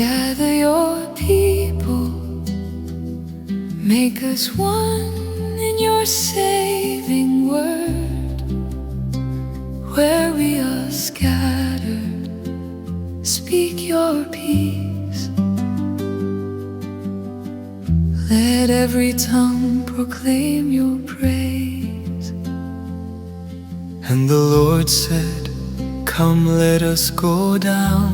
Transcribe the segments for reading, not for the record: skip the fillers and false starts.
Gather your people, make us one in your saving word. Where we are scattered, speak your peace. Let every tongue proclaim your praise. And the Lord said, "Come, let us go down,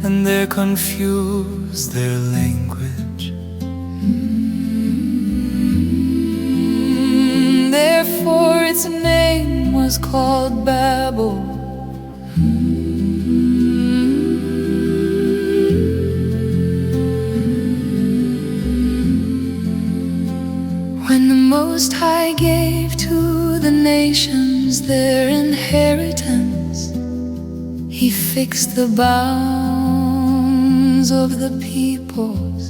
and there confuse their language." Therefore its name was called Babel. When the Most High gave to the nations their inheritance, He fixed the bounds of the peoples.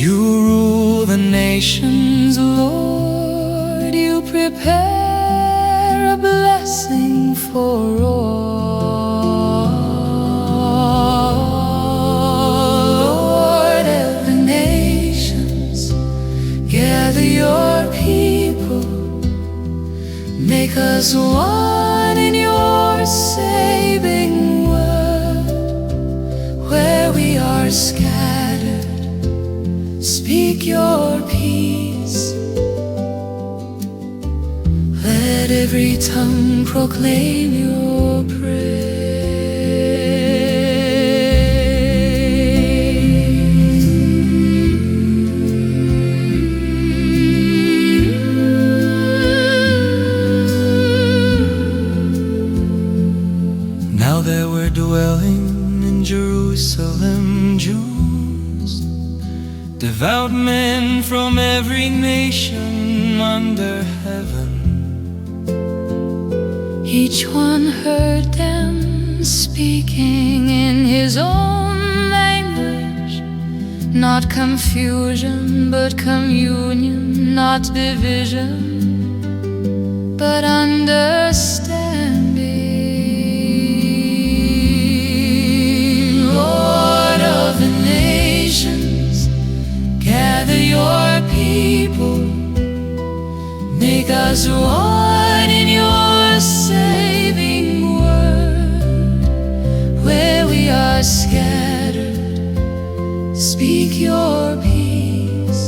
You rule the nations, Lord, you prepare a blessing for all. Lord of the nations, gather your people, make us one in your saving word. Where we are scattered, speak your peace. Let every tongue proclaim your praise. Now there were dwelling in Jerusalem Jews, devout men from every nation under heaven. Each one heard them speaking in his own language. Not confusion, but communion. Not division, but understanding. Lord of the nations, gather your people, make us one in your saving word. Where we are scattered, speak your peace.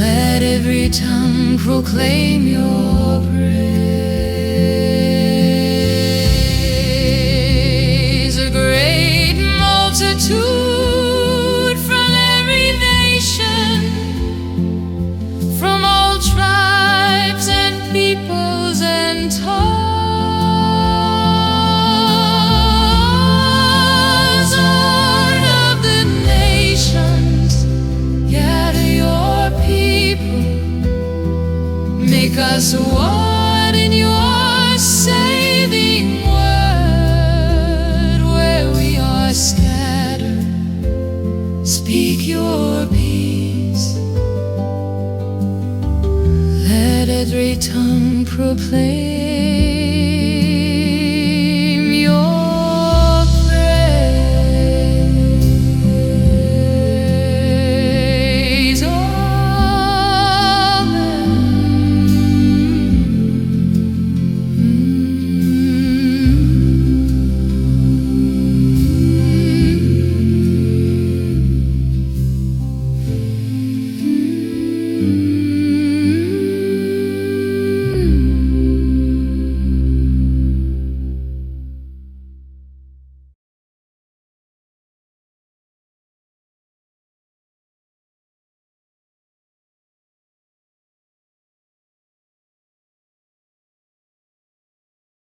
Let every tongue proclaim your praise. A great multitude from every nation, from all tribes and peoples and tongues. Lord of the nations, gather your people, make us one in your saving word. Where we are scattered, speak your peace. Let every tongue proclaim